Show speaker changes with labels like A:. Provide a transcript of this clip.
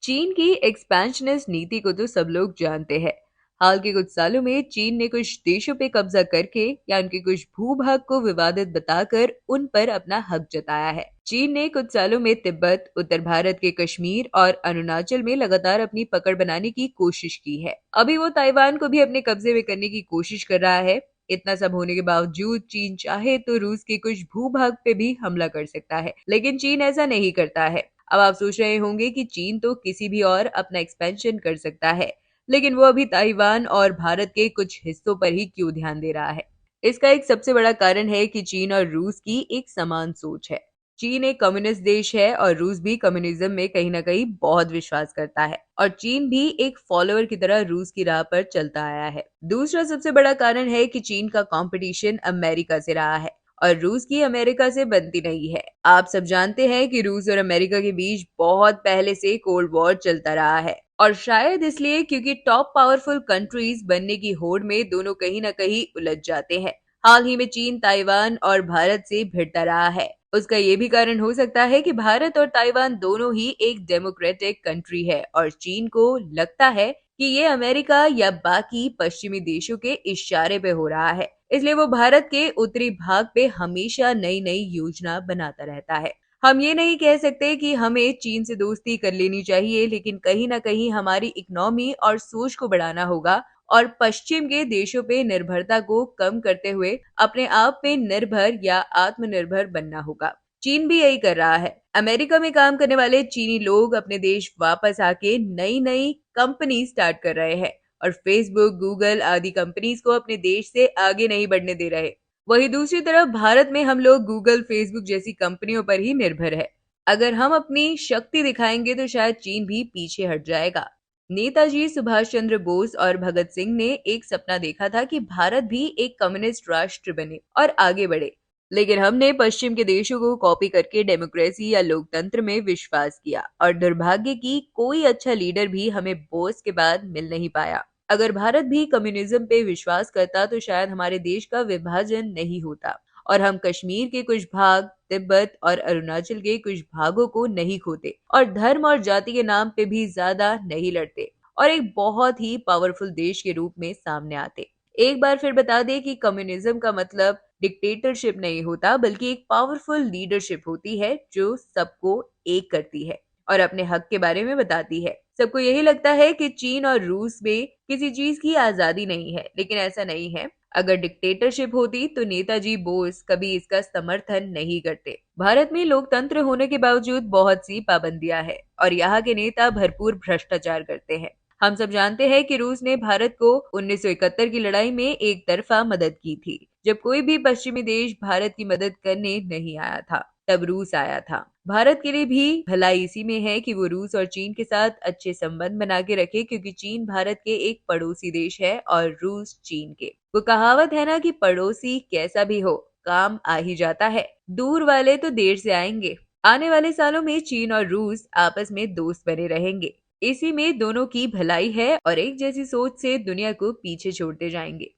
A: चीन की एक्सपेंशनिस्ट नीति को तो सब लोग जानते हैं। हाल के कुछ सालों में चीन ने कुछ देशों पे कब्जा करके या उनके कुछ भूभाग को विवादित बताकर उन पर अपना हक जताया है। चीन ने कुछ सालों में तिब्बत, उत्तर भारत के कश्मीर और अरुणाचल में लगातार अपनी पकड़ बनाने की कोशिश की है। अभी वो ताइवान को भी अपने कब्जे में करने की कोशिश कर रहा है। इतना सब होने के बावजूद चीन चाहे तो रूस के कुछ भूभाग पे भी हमला कर सकता है, लेकिन चीन ऐसा नहीं करता है। अब आप सोच रहे होंगे कि चीन तो किसी भी और अपना एक्सपेंशन कर सकता है, लेकिन वो अभी ताइवान और भारत के कुछ हिस्सों पर ही क्यों ध्यान दे रहा है? इसका एक सबसे बड़ा कारण है कि चीन और रूस की एक समान सोच है। चीन एक कम्युनिस्ट देश है और रूस भी कम्युनिज्म में कहीं ना कहीं बहुत विश्वास करता है, और चीन भी एक फॉलोअर की तरह रूस की राह पर चलता आया है। दूसरा सबसे बड़ा कारण है कि चीन का कंपटीशन अमेरिका से रहा है और रूस की अमेरिका से बनती नहीं है। आप सब जानते हैं कि रूस और अमेरिका के बीच बहुत पहले से कोल्ड वॉर चलता रहा है, और शायद इसलिए क्योंकि टॉप पावरफुल कंट्रीज बनने की होड़ में दोनों कहीं ना कहीं उलझ जाते हैं। हाल ही में चीन ताइवान और भारत से भिड़ता रहा है। उसका ये भी कारण हो सकता है कि भारत और ताइवान दोनों ही एक डेमोक्रेटिक कंट्री है और चीन को लगता है कि ये अमेरिका या बाकी पश्चिमी देशों के इशारे पे हो रहा है, इसलिए वो भारत के उत्तरी भाग पे हमेशा नई नई योजना बनाता रहता है। हम ये नहीं कह सकते कि हमें चीन से दोस्ती कर लेनी चाहिए, लेकिन कहीं ना कहीं हमारी इकोनॉमी और सोच को बढ़ाना होगा और पश्चिम के देशों पे निर्भरता को कम करते हुए अपने आप पे निर्भर या आत्मनिर्भर बनना होगा। चीन भी यही कर रहा है। अमेरिका में काम करने वाले चीनी लोग अपने देश वापस आके नई नई कंपनी स्टार्ट कर रहे हैं और फेसबुक, गूगल आदि कंपनीज को अपने देश से आगे नहीं बढ़ने दे रहे। वहीं दूसरी तरफ भारत में हम लोग गूगल, फेसबुक जैसी कंपनियों पर ही निर्भर है। अगर हम अपनी शक्ति दिखाएंगे तो शायद चीन भी पीछे हट जाएगा। नेताजी सुभाष चंद्र बोस और भगत सिंह ने एक सपना देखा था कि भारत भी एक कम्युनिस्ट राष्ट्र बने और आगे बढ़े, लेकिन हमने पश्चिम के देशों को कॉपी करके डेमोक्रेसी या लोकतंत्र में विश्वास किया, और दुर्भाग्य की कोई अच्छा लीडर भी हमें बोस के बाद मिल नहीं पाया। अगर भारत भी कम्युनिज्म पे विश्वास करता तो शायद हमारे देश का विभाजन नहीं होता और हम कश्मीर के कुछ भाग, तिब्बत और अरुणाचल के कुछ भागों को नहीं खोते और धर्म और जाति के नाम पे भी ज्यादा नहीं लड़ते और एक बहुत ही पावरफुल देश के रूप में सामने आते। एक बार फिर बता दें कि कम्युनिज्म का मतलब डिक्टेटरशिप नहीं होता, बल्कि एक पावरफुल लीडरशिप होती है जो सबको एक करती है और अपने हक के बारे में बताती है। सबको यही लगता है कि चीन और रूस में किसी चीज की आजादी नहीं है, लेकिन ऐसा नहीं है। अगर डिक्टेटरशिप होती तो नेताजी बोस कभी इसका समर्थन नहीं करते। भारत में लोकतंत्र होने के बावजूद बहुत सी पाबंदियां हैं और यहाँ के नेता भरपूर भ्रष्टाचार करते हैं। हम सब जानते हैं कि रूस ने भारत को 1971 की लड़ाई में एक तरफा मदद की थी, जब कोई भी पश्चिमी देश भारत की मदद करने नहीं आया था, तब रूस आया था। भारत के लिए भी भलाई इसी में है कि वो रूस और चीन के साथ अच्छे संबंध बना के रखे, क्योंकि चीन भारत के एक पड़ोसी देश है और रूस चीन के। वो कहावत है ना कि पड़ोसी कैसा भी हो काम आ ही जाता है, दूर वाले तो देर से आएंगे। आने वाले सालों में चीन और रूस आपस में दोस्त बने रहेंगे। इसी में दोनों की भलाई है और एक जैसी सोच से दुनिया को पीछे छोड़ते जाएंगे।